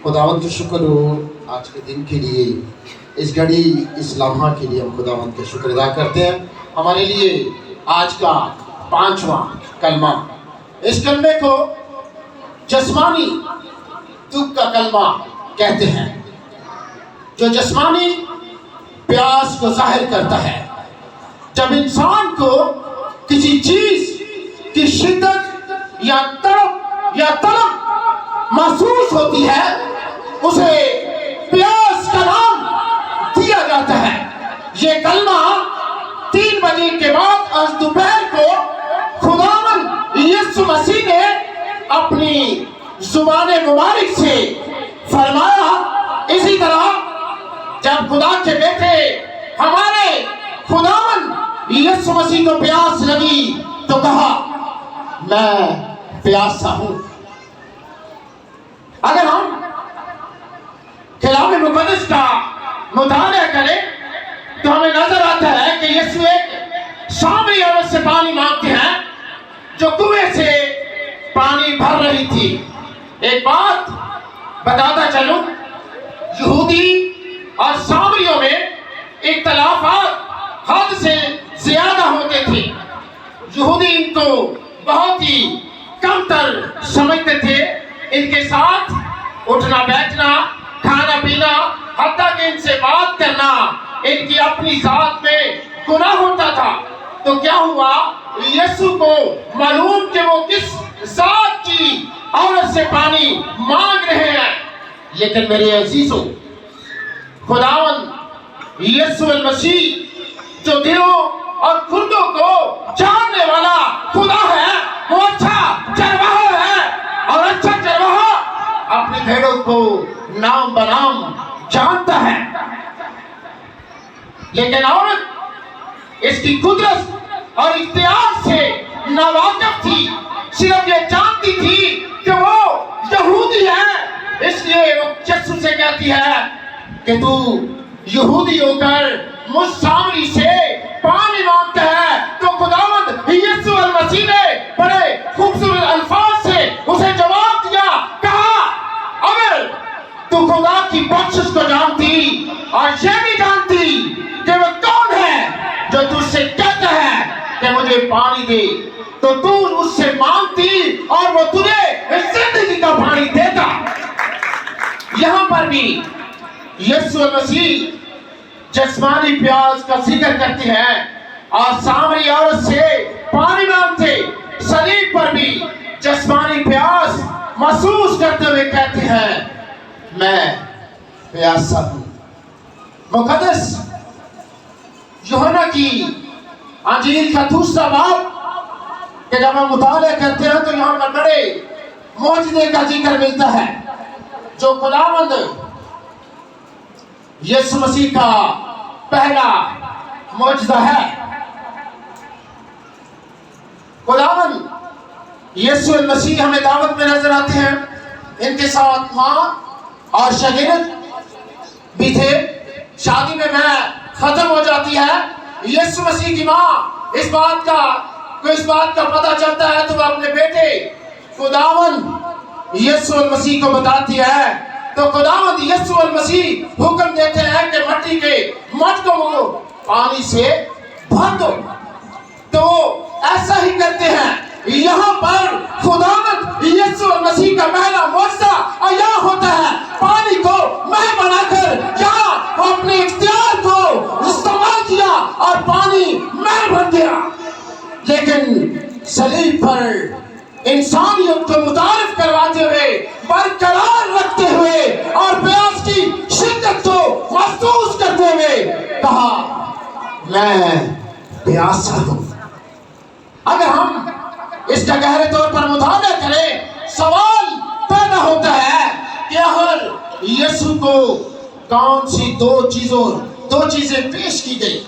खुदावंत का शुक्र हो आज के दिन के लिए, इस घड़ी इस लम्हा के लिए हम खुदावंत का शुक्र अदा करते हैं। हमारे लिए आज का 5वां कलमा, इस कलमे को जस्मानी दुख का कलमा कहते हैं, जो जस्मानी प्यास को जाहिर करता है। जब इंसान को किसी चीज की शिद्दत या तड़प महसूस होती है, उसे प्यास का नाम दिया जाता है। ये कलमा 3 बजे के बाद आज दोपहर को खुदावंद यीशु मसीह ने अपनी जुबान मुबारक से फरमाया। इसी तरह जब खुदा के बेटे हमारे खुदावंद यीशु मसीह को प्यास लगी तो कहा, मैं प्यासा हूं। अगर हम कलाम मुक़द्दस का मुताला करें तो हमें नजर आता है कि यीशु एक सामरी औरत से पानी मांगते हैं जो कुएं से पानी भर रही थी। एक बात बताता चलूं, यहूदी और सामरियों में इख्तिलाफात हद से ज्यादा होते थे। यहूदी इनको बहुत ही कमतर समझते थे। इनके साथ उठना बैठना, खाना पीना, हत्ता कि इनसे बात करना इनकी अपनी जात में गुनाह होता था। तो क्या हुआ, यीशु को मालूम कि वो किस जात की औरत से पानी मांग रहे हैं, लेकिन मेरे अजीजों, खुदावंद यीशु मसीह जो दिलों और खुदों को जानने वाला खुदा है, वो अच्छा चरवाहा है और अच्छा चरवाहा अपनी भेड़ों को नाम बनाम जानता है। लेकिन औरत इसकी कुदरत और इख्तियार से नावाकिफ थी। सिर्फ ये जानती थी कि वो यहूदी है, इसलिए वो यीशु से कहती है कि तू यहूदी होकर मुझ सामरी से पानी मांगता है। तो खुदावंद यीशु मसीह ने बड़े खूबसूरत अल्फाज से उसे जवाब दिया, कहा, अगर तू खुदा की बख्शिश को जानती और ये भी जानती कि वो कौन है जो तुझसे कहता है कि मुझे पानी दे, तो तू उससे मांगती और वो तुझे जिंदगी का पानी देता। यहां पर भी यीशु मसीह जिस्मानी प्यास का जिक्र करती है और सामरी औरत से पानी मांगते। सलीब पर भी जिस्मानी प्यास महसूस करते हुए कहते हैं, मैं प्यासा हूं। मुक़द्दस यूहन्ना की अंजील का दूसरा बाब कि जब हम मुताला करते हैं तो यहाँ पर बड़े मौजूदे का जिक्र मिलता है, जो खुदावंद यीशु मसीह का पहला मौजूदा है। खुदावंद यीशु मसीह हमें दावत में नजर आते हैं। इनके साथ माँ और शागिर्द भी थे। शादी में खत्म हो जाती है। यीशु मसीह की माँ इस बात का पता चलता है तो वह अपने बेटे खुदावंद यीशु मसीह को बताती है। तो खुदावंद यीशु मसीह हुक्म देते हैं कि मट्टी के मटकों को पानी से भर दो। तो ऐसा ही करते हैं। यहाँ पर खुदावंद यीशु मसीह का पहला मौजूदा यहाँ होता है, पानी को मह बनाकर यहाँ वो अपने इख्तियार को इस्तेमाल किया और पानी मह बन गया। लेकिन सलीब पर इंसानियत को मुतारिफ करवाते हुए, बरकरार रखते हुए और प्यास की शिद्दत को महसूस करते हुए कहा, मैं प्यासा हूं। अगर हम इसका गहरे तौर पर मुताला करें, सवाल पैदा होता है कि आखिर यीशु को कौन सी दो चीजें पेश की गई।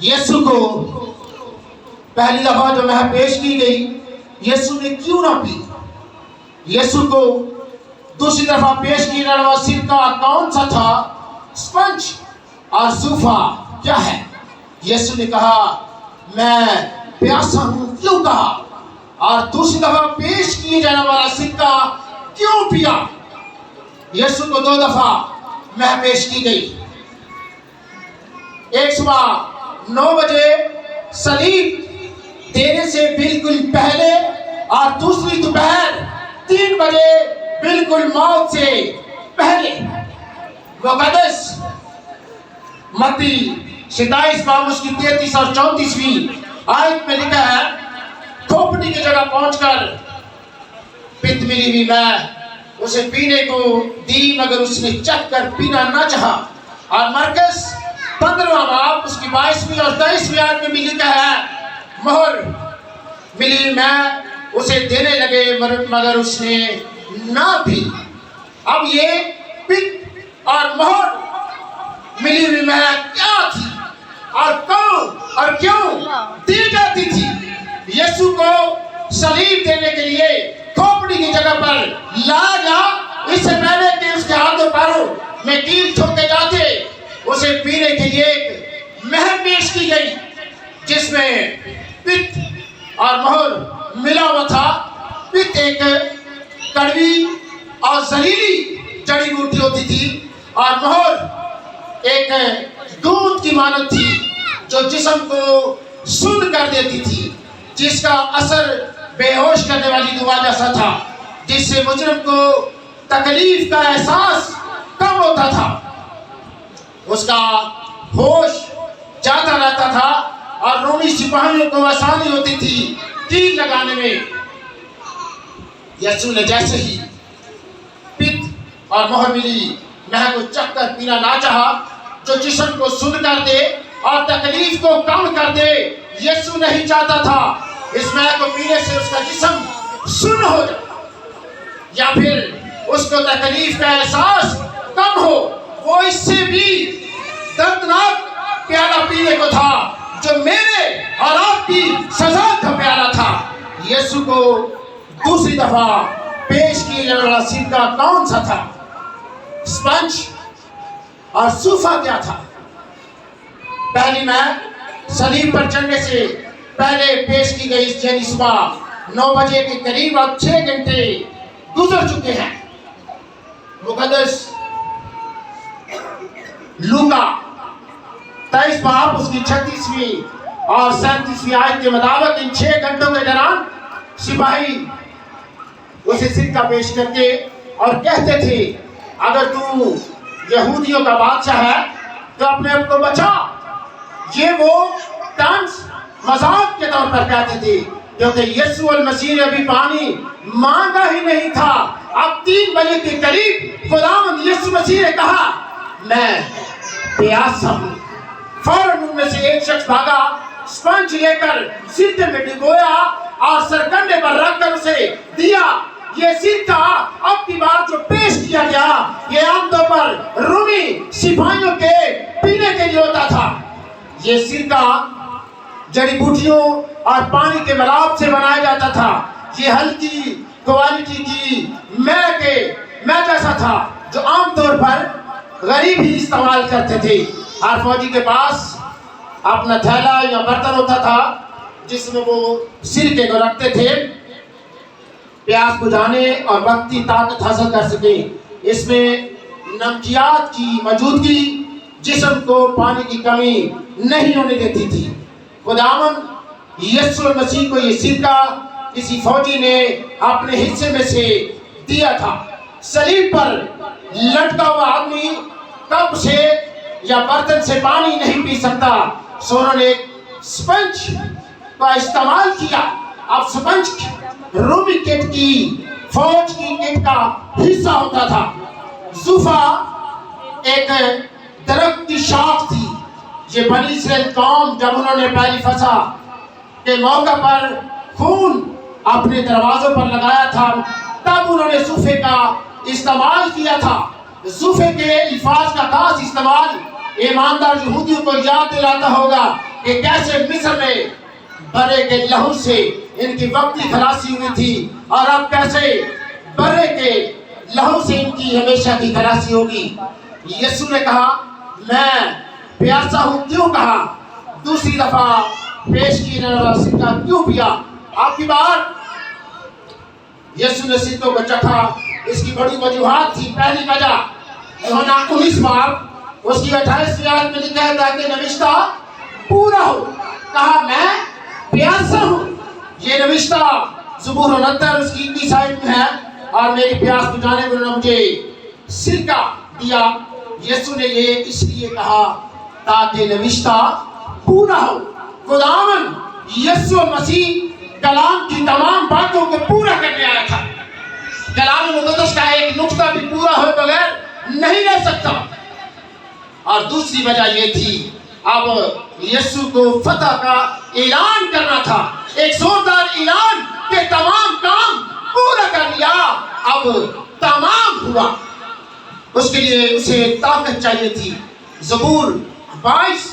यीशु को पहली दफा जो वह पेश की गई, यीशु ने क्यों ना पी। यीशु को दूसरी दफा पेश की जाने वाला सिरका कौन सा था, स्पंज और सूफा क्या है। यीशु ने कहा, मैं प्यासा हूं, क्यों कहा। और दूसरी दफा पेश किए जाने वाला सिक्का क्यों पिया? यीशु को 2 दफा मैं पेश की गई। एक सुबह 9 बजे सलीब देने से बिल्कुल पहले और दूसरी दोपहर 3 बजे बिल्कुल मौत से पहले। मुक़द्दस मत्ती 27 बाब उसकी 33 और 34वीं आयत में लिखा है, खोपड़ी की जगह पहुंचकर पित्त मिली हुई मैं उसे पीने को दी, मगर उसने चख कर पीना न चाहा। और मरकस 15वां बाब उसकी 22वीं और 23वीं आयत में भी लिखा है, मोहर मिली मैं उसे देने लगे, मगर उसने ना पी। अब ये पित्त और मोहर मिली हुई मैं क्या थी और कौन और क्यों दी जाती थी? यीशु को सलीब देने के लिए खोपड़ी की जगह पर लाया, इससे पहले कि उसके हाथों पैरों में कील ठोके जाते, उसे पीने के लिए एक महल पेश की गई जिसमें पित्त और मोहर मिला हुआ था। पित्त एक कड़वी और जहरीली जड़ी बूटी होती थी और मोहर एक दूध की मानद थी जो जिस्म को सुन्न कर देती थी, जिसका असर बेहोश करने वाली दवा जैसा था, जिससे मुजरिम को तकलीफ का एहसास कम होता था, उसका होश जाता रहता था और रोमी सिपाहियों को आसानी होती थी कील लगाने में। यीशु ने जैसे ही पित्त और मोहर मिली मैं को चख कर पीना ना चाहा, जो जिस्म को सुन्न कर दे और तकलीफ को कम कर दे। यीशु नहीं चाहता था इस मैं को पीने से उसका जिस्म सुन्न हो जाए या फिर उसको तकलीफ का एहसास कम हो। वो इससे भी दर्दनाक प्याला पीने को था जो मेरे और आपकी सजा का प्याला था। यीशु को दूसरी दफा पेश किए जाने वाला सिरका कौन सा था? स्पंज और सूफा क्या था? पहली मैं सलीब पर चढ़ने से पहले पेश की गई, यानी सुबह 9 बजे के करीब अब 6 घंटे गुजर चुके हैं। मुक़द्दस लूका 23 बाब उसकी 36वीं और 37वीं आयत के मुताबिक इन 6 घंटों के दौरान सिपाही उसे सिरका पेश करके और कहते थे, अगर तू यहूदियों का बादशाह है तो अपने आप को बचा। ये वो तंज मजाक के तौर पर कहते थे, क्योंकि यीशु मसीह ने अभी पानी मांगा ही नहीं था। अब 3 बजे के करीब खुदावंद यीशु मसीह ने कहा, मैं प्यासा हूँ। फौरन उनमें से एक शख्स भागा, स्पंज लेकर सिरके में डिगोया और सरकंडे पर रखकर उसे दिया। ये सिरका अब की बार जो पेश किया गया, ये आमतौर पर रूमी सिपाहियों के पीने के लिए होता था। ये सिरका जड़ी बूटियों और पानी के मिलाप से बनाया जाता था। ये हल्की क्वालिटी की मैं जैसा था जो आमतौर पर गरीब ही इस्तेमाल करते थे। हर फौजी के पास अपना थैला या बर्तन होता था जिसमें वो सिरके को रखते थे, प्यास बुझाने और वक्ती ताकत हासिल कर सके। इसमें नमकियात की मौजूदगी जिस्म को पानी की कमी नहीं होने देती थी। खुदावंद यीशु मसीह को ये सिरका किसी फौजी ने अपने हिस्से में से दिया था। सलीब पर लटका हुआ आदमी कप से या बर्तन से पानी नहीं पी सकता, सो उन्होंने एक स्पंज का इस्तेमाल किया। अब स्पंज रूमी किट की फौज की किट का हिस्सा होता था। ज़ूफा एक दरख्त की शाख थी। ये बनी इस्राएल कौम जब उन्होंने पहली फसा के मौका पर खून अपने दरवाजों पर लगाया था, तब उन्होंने ज़ूफे का इस्तेमाल किया था। ज़ूफे के अल्फाज का खास इस्तेमाल ईमानदार यहूदियों को याद दिलाता होगा कि कैसे मिस्र में बर्रे के लहू से इनकी वक्ती खलासी हुई थी और अब कैसे बर्रे के लहू से इनकी हमेशा की खलासी होगी। यीशु ने कहा, मैं प्यासा हूँ, क्यों कहा? दूसरी दफा पेश की सिक्का क्यों पिया? आपकी बार यीशु ने सिक्कों को चखा اس کی بڑی وجوہات تھی. پہلی وجہ یوحنا 19 باب اس کی 28 آیت میں لکھا ہے تاکہ نوشتہ پورا ہو. کہا میں پیاسا ہوں. یہ نوشتہ زبور 69 اس کی 21 آیت میں ہے. اور میری پیاس بجھانے کو انہوں نے مجھے سرکہ دیا. یسوع نے یہ اس لیے کہا تاکہ نوشتہ پورا ہو. خداوند یسوع مسیح کلام کی تمام باتوں کو پورا کرنے آیا تھا. کلام مقدس کا ایک نقطہ بھی پورا ہوئے بغیر نہیں رہ سکتا. اور دوسری وجہ یہ تھی اب یسوع کو فتح کا اعلان کرنا تھا. ایک زوردار اعلان کہ تمام کام پورا کر لیا. اب تمام ہوا. اس کے لیے اسے طاقت چاہیے تھی. زبور 22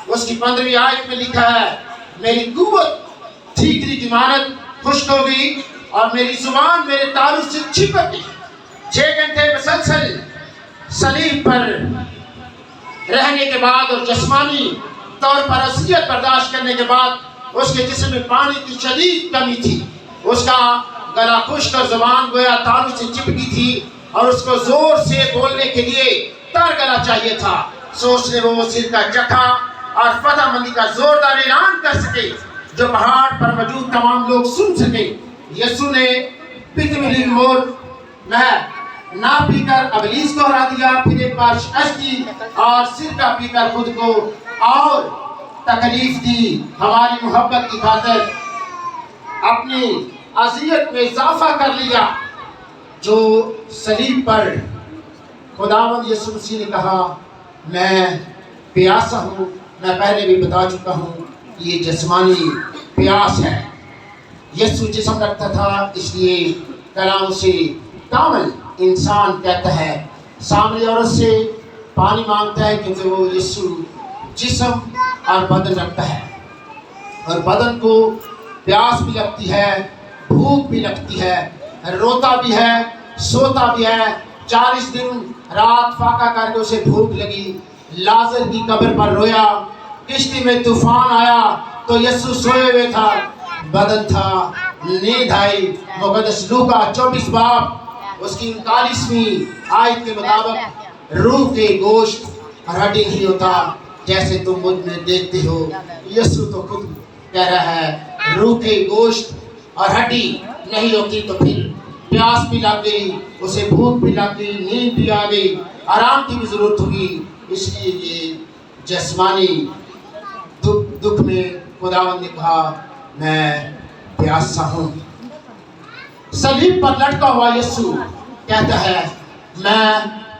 اس کی 15ویں آیت میں لکھا ہے میری قوت ٹھیکری کی مانند خشک ہو گئی اور میری زبان میرے تعارف سے چھپک گئی. 6 گھنٹے مسلسل صلیب پر رہنے کے بعد اور جسمانی طور پر اذیت برداشت کرنے کے بعد اس کے جسم میں پانی کی شدید کمی تھی. اس کا گلا خشک اور زبان گویا تعارف سے چپکی تھی اور اس کو زور سے بولنے کے لیے تر گلا چاہیے تھا. سو اس نے وہ سرکہ چکھا اور فتح مندی کا زوردار اعلان کر سکے جو پہاڑ پر موجود تمام لوگ سن سکے. یسوع نے پتملی مور میں نہ پی کر ابلیس کو ہرا دیا. پھر ایک بار شکست دی اور سرکہ پی کر خود کو اور تکلیف دی. ہماری محبت کی خاطر اپنی اذیت میں اضافہ کر لیا. جو صلیب پر خداوند یسوع مسیح نے کہا میں پیاسا ہوں. میں پہلے بھی بتا چکا ہوں یہ جسمانی پیاس ہے. یسوع جسم رکھتا تھا اس لیے کلام سے کامل انسان کہتا ہے. سامری عورت سے پانی مانگتا ہے کیونکہ وہ یسوع جسم اور بدن رکھتا ہے اور بدن کو پیاس بھی لگتی ہے, بھوک بھی لگتی ہے, روتا بھی ہے, سوتا بھی ہے. 40 دن رات فاقہ کر کے اسے بھوک لگی. لازر کی قبر پر رویا. کشتی میں طوفان آیا تو یسوع سوئے ہوئے تھا. بدن تھا, نیند آئی. مقدس لوکا 24 باب اس کی 39ویں آیت کے مطابق روح کے گوشت اور ہڈی نہیں ہوتا جیسے تم مجھ میں دیکھتے ہو. یسوع تو خود کہہ رہا ہے روح کے گوشت اور ہڈی نہیں ہوتی تو پھر پیاس بھی لگ گئی, اسے بھوک بھی لگ گئی, نیند بھی آ گئی, آرام کی بھی ضرورت ہوگی. اس لیے یہ جسمانی دکھ میں خداوند نے کہا میں پیاسا ہوں. صلیب پر لٹکا ہوا یسوع کہتا ہے میں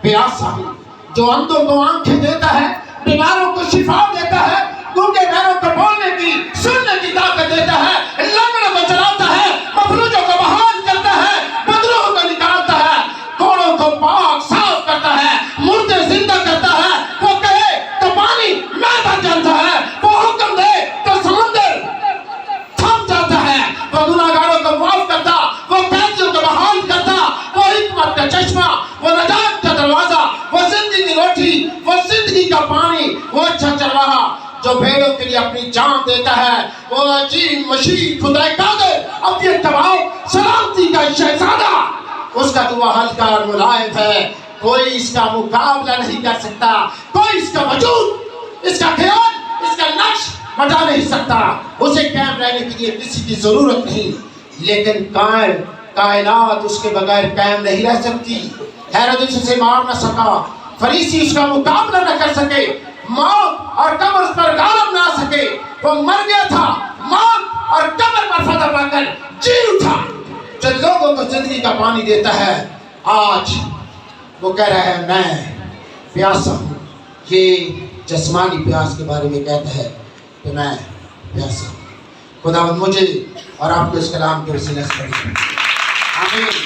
پیاسا ہوں. جو اندھوں کو آنکھیں دیتا ہے, بیماروں کو شفا دیتا ہے, گونگے بہروں کو بولنے کی سننے کی طاقت دیتا ہے, لنگڑوں کو چلاتا ہے, مفلوجوں کو بحال کرتا ہے, بدروہوں کو نکالتا ہے, کوڑوں کو پاک صاف کرتا ہے, مردے زندہ کرتا ہے. وہ کہے تو پانی میں بن جاتا ہے, وہ حکم دے تو سمندر تھم جاتا ہے. وہ گناہگاروں کو معاف کرتا, وہ قیدیوں کو بحال کرتا, وہ حکمت کا چشمہ, وہ نجات کا دروازہ, وہ زندگی کی روٹی, وہ زندگی کا پانی, وہ اچھا چرواہا جو بھیڑوں کے لیے اپنی جان دیتا ہے. وہ عظیم مشیر خدائے قادر اپنی اتباع سلامتی کا شہزادہ, اس کا دعا ہلکا اور ملائم ہے. کوئی اس کا مقابلہ نہیں کر سکتا. کوئی اس کا وجود, اس کا خیال, اس کا نقش مٹا نہیں سکتا. اسے قائم رہنے کے لیے کسی کی ضرورت نہیں, لیکن کائنات اس کے بغیر قائم نہیں رہ سکتی. ہیرودس اسے مار نہ سکا, فریسی اس کا مقابلہ نہ کر سکے, موت اور قبر اس پر غالب نہ آ سکے. وہ مر گیا تھا, موت اور قبر پر فتح پا کر جی اٹھا. جو لوگوں کو زندگی کا پانی دیتا ہے, آج وہ کہہ رہا ہے میں پیاسا ہوں. یہ جسمانی پیاس کے بارے میں کہتا ہے کہ میں پیاسا ہوں. خداوند مجھے اور آپ کو اس کلام کے وسیلے سے آمین.